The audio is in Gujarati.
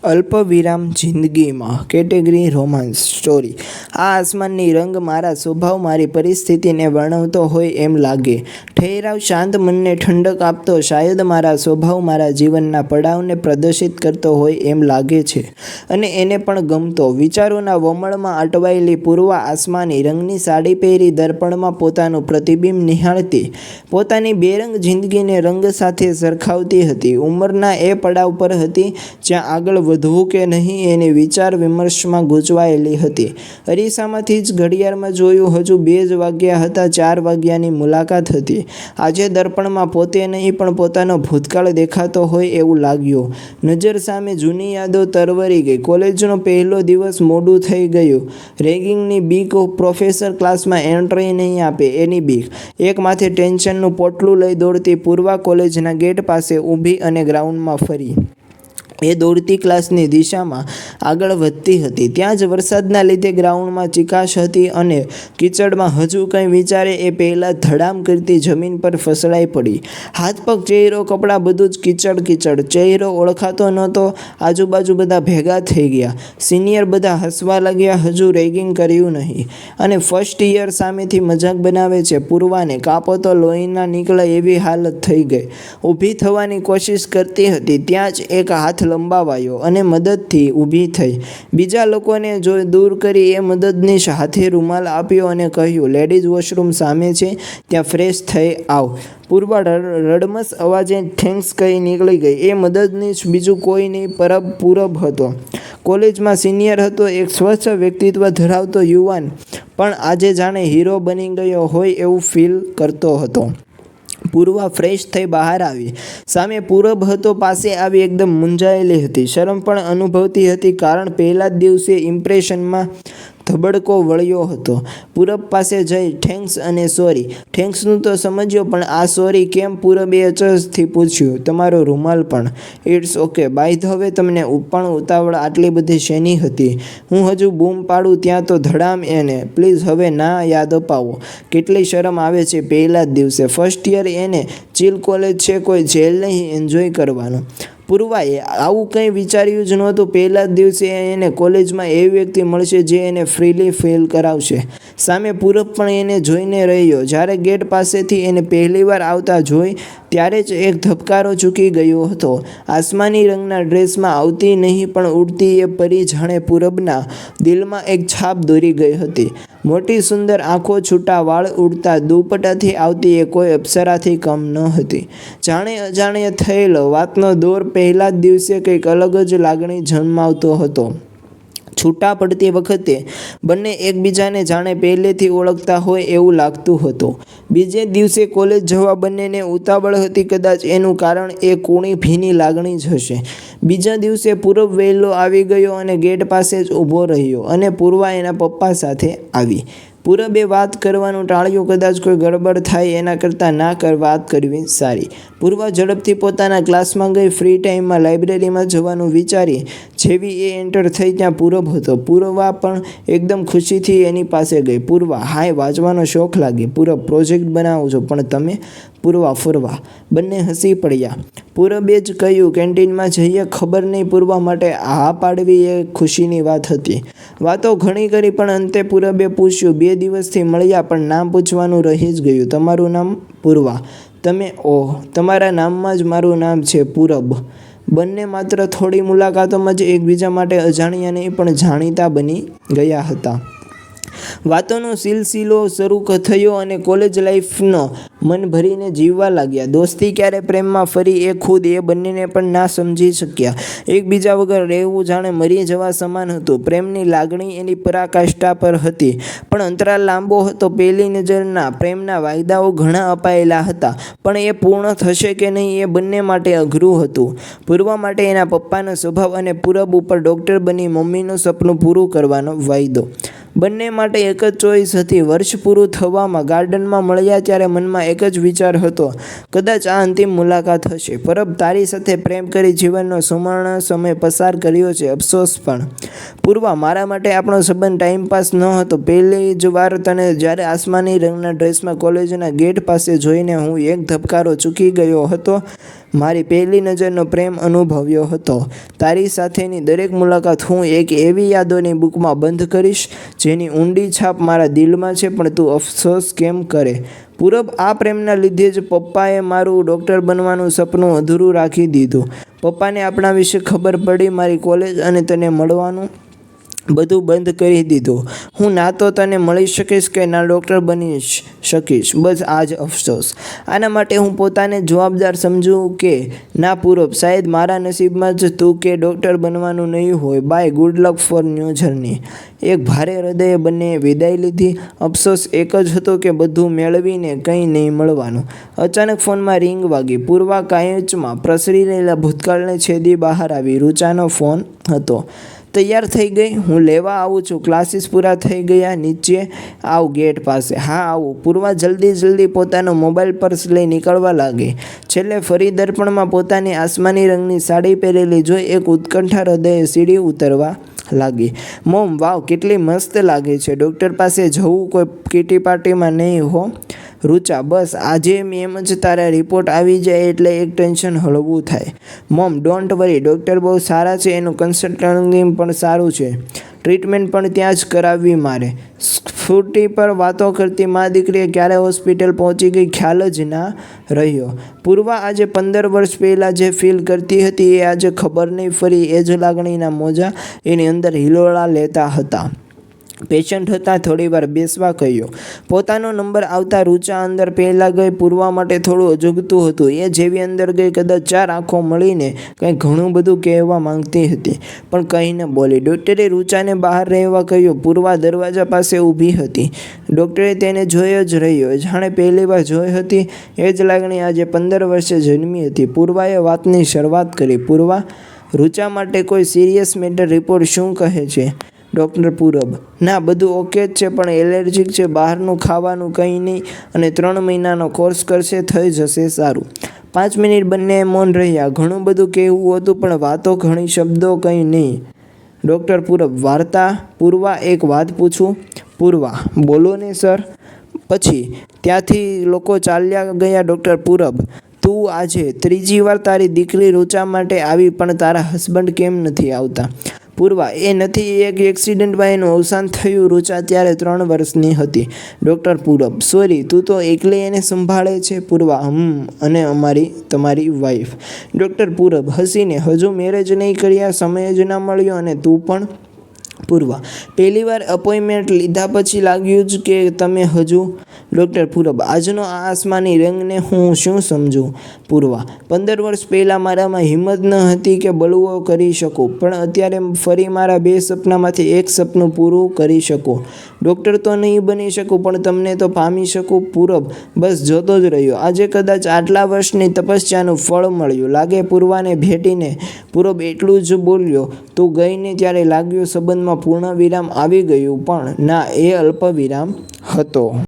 અલ્પવિરામ જિંદગીમાં કેટેગરી રોમાન્સ સ્ટોરી। આ આસમાનની રંગ મારા સ્વભાવ મારી પરિસ્થિતિને વર્ણવતો હોય એમ લાગે। ઠહેરાવ શાંત મનને ઠંડક આપતો શાયદ મારા સ્વભાવ મારા જીવનના પડાવને પ્રદર્શિત કરતો હોય એમ લાગે છે અને એને પણ ગમતો। વિચારોના વમળમાં અટવાયેલી પૂર્વા આસમાની રંગની સાડી પહેરી દર્પણમાં પોતાનું પ્રતિબિંબ નિહાળતી પોતાની બેરંગ જિંદગીને રંગ સાથે સરખાવતી હતી। ઉંમરના એ પડાવ પર હતી જ્યાં આગળ વધવું કે નહીં એની વિચાર વિમર્શમાં ગૂંચવાયેલી હતી। અરીસામાંથી જ ઘડિયાળમાં જોયું, હજુ 2 જ વાગ્યા હતા। 4 વાગ્યાની મુલાકાત હતી। આજે દર્પણમાં પોતે નહીં પણ પોતાનો ભૂતકાળ દેખાતો હોય એવું લાગ્યું। નજર સામે જૂની યાદો તરવરી ગઈ। કોલેજનો પહેલો દિવસ મોડું થઈ ગયું। રેગિંગની બીક, પ્રોફેસર ક્લાસમાં એન્ટ્રી નહીં આપે એની બીક, એક માથે ટેન્શનનું પોટલું લઈ દોડતી પૂર્વા કોલેજના ગેટ પાસે ઊભી અને ગ્રાઉન્ડમાં ફરી એ દોડતી ક્લાસની દિશામાં આગળ વધતી હતી। ત્યાં જ વરસાદના લીધે ગ્રાઉન્ડમાં ચીકાશ હતી અને કીચડમાં હજુ કંઈ વિચારે એ પહેલાં ધડામ કરતી જમીન પર ફસડાઈ પડી। હાથ પગ, ચહેરો, કપડાં બધું જ કીચડ કીચડ। ચહેરો ઓળખાતો નહોતો। આજુબાજુ બધા ભેગા થઈ ગયા। સિનિયર બધા હસવા લાગ્યા। હજુ રેગિંગ કર્યું નહીં અને ફર્સ્ટ યર સામેથી મજાક બનાવે છે। પૂર્વાને કાપો તો લોહીના નીકળે એવી હાલત થઈ ગઈ। ઊભી થવાની કોશિશ કરતી હતી ત્યાં જ એક હાથ લંબાવાયો અને મદદથી ઊભી થઈ। બીજા લોકોને દૂર કરી એ મદદનીશ હાથે રૂમાલ આપ્યો અને કહ્યું, લેડીઝ વોશરૂમ સામે છે, ત્યાં ફ્રેશ થઈ આવ। પૂર્વા રડમસ અવાજે થેન્ક્સ કહી નીકળી ગઈ। એ મદદનીશ બીજું કોઈ નહીં પૂરબ હતો। કોલેજમાં સિનિયર હતો, એક સ્વચ્છ વ્યક્તિત્વ ધરાવતો યુવાન, પણ આજે જાણે હીરો બની ગયો હોય એવું ફીલ કરતો હતો। પૂર્વા ફ્રેશ થઈ બહાર આવી। સામે પૂરબ હતો। પાસે આવી એકદમ મૂંઝાયેલી હતી। શરમ પણ અનુભવતી હતી, કારણ પહેલા જ દિવસે ઇમ્પ્રેશનમાં ધબડકો વળ્યો હતો। પૂરબ પાસે જઈ થેન્ક્સ અને સોરી। થેન્ક્સનું તો સમજ્યો, પણ આ સોરી કેમ? પૂરબે અચરજથી પૂછ્યું। તમારો રૂમાલ પણ? It's okay, by the way તમને પણ ઉતાવળ આટલી બધી શેની હતી? હું હજુ બૂમ પાડું ત્યાં તો ધડામ એને, પ્લીઝ હવે ના યાદ અપાવો। કેટલી શરમ આવે છે પહેલા જ દિવસે। ફર્સ્ટ યર એને ચીલ કોલેજ છે, કોઈ જેલ નહીં, એન્જોય કરવાનું। પૂર્વાએ આવું કંઈ વિચાર્યું જ નહોતું। પહેલા જ દિવસે એને કોલેજમાં એવી વ્યક્તિ મળશે જે એને ફ્રીલી ફીલ કરાવશે। સામે પૂરબ પણ એને જોઈને રહ્યો। જ્યારે ગેટ પાસેથી એને પહેલીવાર આવતા જોઈ ત્યારે જ એક ધબકારો ચૂકી ગયો હતો। આસમાની રંગના ડ્રેસમાં આવતી નહીં પણ ઉડતી એ પરી જાણે પૂરબના દિલમાં એક છાપ દોરી ગઈ હતી। મોટી સુંદર આંખો, છૂટા વાળ, ઉડતા દુપટ્ટાથી આવતી એ કોઈ અપ્સરાથી કમ ન હતી। જાણે અજાણે થયેલો વાતનો દોર પહેલા જ દિવસે કંઈક અલગ જ લાગણી જન્માવતો હતો। છૂટા પડતી વખતે બંને એકબીજાને જાણે પહેલેથી ઓળખતા હોય એવું લાગતું હતું। બીજે દિવસે કોલેજ જવા બંનેને ઉતાવળ હતી। કદાચ એનું કારણ એ કૂણી ભીની લાગણી જ હશે। બીજા દિવસે પૂરબ વહેલો આવી ગયો અને ગેટ પાસે જ ઊભો રહ્યો અને પૂર્વા એના પપ્પા સાથે આવી। પૂરબે વાત કરવાનું ટાળ્યું। કદાચ કોઈ ગડબડ થાય એના કરતાં વાત કરવી સારી। પૂર્વા ઝડપથી પોતાના ક્લાસમાં ગઈ। ફ્રી ટાઈમમાં લાઇબ્રેરીમાં જવાનું વિચારી જેવી એ એન્ટર થઈ ત્યાં પૂરબ હતો। પૂર્વા પણ એકદમ ખુશીથી એની પાસે ગઈ। પૂર્વા, હાય, વાંચવાનો શોખ લાગે? પૂરબ, પ્રોજેક્ટ બનાવું છું, પણ તમે? પૂર્વા, ફરવા। બંને હસી પડ્યા। પૂરબે જ કહ્યું, કેન્ટીનમાં જઈએ? ખબર નહીં, પૂર્વા માટે હા પાડવી એ ખુશીની વાત હતી। વાતો ઘણી કરી પણ અંતે પૂરબે પૂછ્યું, 2 દિવસથી મળ્યા પણ નામ પૂછવાનું રહી જ ગયું। તમારું નામ? પૂર્વા। તમે? ઓહ, તમારા નામમાં જ મારું નામ છે, પૂરબ। બંને માત્ર થોડી મુલાકાતોમાં જ એકબીજા માટે અજાણ્યા નહીં પણ જાણીતા બની ગયા હતા। વાતોનો સિલસિલો શરૂ થયો અને કોલેજ લાઈફનો મન ભરીને જીવવા લાગ્યા। દોસ્તી ક્યારે પ્રેમમાં ફરી એ ખુદ એ બંનેને પણ ના સમજી શક્યા। એકબીજા વગર રહેવું જાણે મરી જવા સમાન હતું। પ્રેમની લાગણી એની પરાકાષ્ઠા પર હતી, પણ અંતરાલ લાંબો હતો। પહેલી નજરના પ્રેમના વાયદાઓ ઘણા અપાયેલા હતા, પણ એ પૂર્ણ થશે કે નહીં એ બંને માટે અઘરું હતું। પૂર્વા માટે એના પપ્પાનો સ્વભાવ અને પૂરબ ઉપર ડૉક્ટર બની મમ્મીનું સપનું પૂરું કરવાનો વાયદો। બંને માટે એક જ ચોઈસ હતી। વર્ષ પૂરું થવામાં ગાર્ડનમાં મળ્યા ત્યારે મનમાં એક જ વિચાર હતો, કદાચ આ અંતિમ મુલાકાત હશે। પરબ, તારી સાથે પ્રેમ કરી જીવનનો સુવર્ણ સમય પસાર કર્યો છે, અફસોસ પણ। પૂર્વા, મારા માટે આપણો સંબંધ ટાઈમપાસ ન હતો. પહેલી જ વાર તને જ્યારે આસમાની રંગના ડ્રેસમાં કોલેજના ગેટ પાસે જોઈને હું એક ધબકારો ચૂકી ગયો હતો. મારી પહેલી નજરનો પ્રેમ અનુભવ્યો હતો. તારી સાથેની દરેક મુલાકાત હું એક એવી યાદોની બુકમાં બંધ કરીશ જેની ઊંડી છાપ મારા દિલમાં છે. પણ તું અફસોસ કેમ કરે પૂરબ? આ પ્રેમના લીધે જ પપ્પાએ મારું ડૉક્ટર બનવાનું સપનું અધૂરું રાખી દીધું. પપ્પાને આપણા વિશે ખબર પડી. મારી કોલેજ અને તને મળવાનું બધું બંધ કરી દીધું. હું ના તો તને મળી શકીશ કે ના ડૉક્ટર બની શકીશ. બસ આ જ અફસોસ. આના માટે હું પોતાને જવાબદાર સમજું કે ના પૂરબ, શાયદ મારા નસીબમાં જ તું કે ડૉક્ટર બનવાનું નહીં હોય. Bye, good luck for new journey. એક ભારે હૃદયે બંનેએ વિદાય લીધી. અફસોસ એક જ હતો કે બધું મેળવીને કંઈ નહીં મળવાનું. અચાનક ફોનમાં રિંગ વાગી. પૂર્વા કાંચમાં પ્રસરી રહેલા ભૂતકાળને છેદી બહાર આવી. રૂચાનો ફોન હતો. તૈયાર થઈ ગઈ? હું લેવા આવું છું. ક્લાસીસ પૂરા થઈ ગયા. નીચે આવ ગેટ પાસે. હા આવું. પૂર્વા જલ્દી પોતાનો મોબાઈલ પર્સ લઈ નીકળવા લાગી. છેલ્લે ફરી દર્પણમાં પોતાની આસમાની રંગની સાડી પહેરેલી જોઈ એક ઉત્કંઠા હૃદયે સીડી ઉતરવા લાગી. મોમ, વાવ, કેટલી મસ્ત લાગે છે. ડૉક્ટર પાસે જવું, કોઈ કીટી પાર્ટીમાં નહીં હો. રૂચા, બસ આજે એમ જ તારા રિપોર્ટ આવી જાય એટલે એક ટેન્શન હળવું થાય. મોમ, ડોન્ટ વરી, ડૉક્ટર બહુ સારા છે. એનું કન્સલ્ટન્ટિંગ પણ સારું છે. ટ્રીટમેન્ટ પણ ત્યાં જ કરાવવી મારે. સ્કૂટી પર વાતો કરતી મા દીકરીએ ક્યારે હોસ્પિટલ પહોંચી ગઈ ખ્યાલ જ ના રહ્યો. પૂર્વા આજે 15 વર્ષ પહેલાં જે ફીલ કરતી હતી એ આજે ખબર નહીં. ફરી એ જ લાગણીના મોજા એની અંદર હિલોળા લેતા હતા. પેશન્ટ હતા. થોડીવાર બેસવા કહ્યું. પોતાનો નંબર આવતા રૂચા અંદર પહેલાં ગઈ. પૂર્વા માટે થોડું અજુગતું હતું. એ જેવી અંદર ગઈ કદાચ 4 આંખો મળીને કંઈ ઘણું બધું કહેવા માંગતી હતી પણ કંઈ ન બોલી. ડૉક્ટરે રૂચાને બહાર રહેવા કહ્યું. પૂર્વા દરવાજા પાસે ઊભી હતી. ડૉક્ટરે તેને જોઈ જ રહ્યો. જાણે પહેલીવાર જોઈ હતી એ જ લાગણી આજે 15 વર્ષે જન્મી હતી. પૂર્વાએ વાતની શરૂઆત કરી. પૂર્વા, રૂચા માટે કોઈ સિરિયસ મેટર રિપોર્ટ શું કહે છે? ડૉક્ટર પૂરબ, ના બધું ઓકે જ છે પણ એલર્જીક છે. બહારનું ખાવાનું કંઈ નહીં અને 3 મહિનાનો કોર્સ કરશે, થઈ જશે સારું. 5 મિનિટ બંને મૌન રહ્યા. ઘણું બધું કહેવું હતું પણ વાતો ઘણી, શબ્દો કંઈ નહીં. ડૉક્ટર પૂરબ, વાર્તા? પૂર્વા, એક વાત પૂછું? પૂર્વા, બોલો ને સર. પછી ત્યાંથી લોકો ચાલ્યા ગયા. ડૉક્ટર પૂરબ, તું આજે 3જી વાર તારી દીકરી રૂચા માટે આવી પણ તારા હસબન્ડ કેમ નથી આવતા? પૂર્વા, એ નથી, એક એક્સિડન્ટમાં એનું અવસાન થયું. રૂચા ત્યારે 3 વર્ષની હતી. ડૉક્ટર પૂરબ, સોરી, તું તો એકલી એને સંભાળે છે? પૂર્વા, અને તમારી વાઈફ? ડૉક્ટર પૂરબ હસીને, હજુ મેરેજ નહીં કર્યા, સમય જ ના મળ્યો. અને તું પણ? પૂર્વા, પહેલીવાર અપોઇન્ટમેન્ટ લીધા પછી લાગ્યું જ કે તમે હજુ? ડૉક્ટર પૂરબ, આજનો આ આસમાની રંગને હું શું સમજું? પૂર્વા, 15 વર્ષ પહેલાં મારામાં હિંમત ન હતી કે બળવો કરી શકું પણ અત્યારે ફરી મારા 2 સપનામાંથી એક સપનું પૂરું કરી શકું. ડૉક્ટર તો નહીં બની શકું પણ તમને તો પામી શકું. પૂરબ, બસ જોતો જ રહ્યો. આજે કદાચ આટલા વર્ષની તપસ્યાનું ફળ મળ્યું લાગે પૂર્વાને ભેટીને. પૂરબ એટલું જ બોલ્યો. તું ગઈને ત્યારે લાગ્યું સંબંધમાં પૂર્ણ વિરામ આવી ગયું પણ ના, એ અલ્પ વિરામ હતો.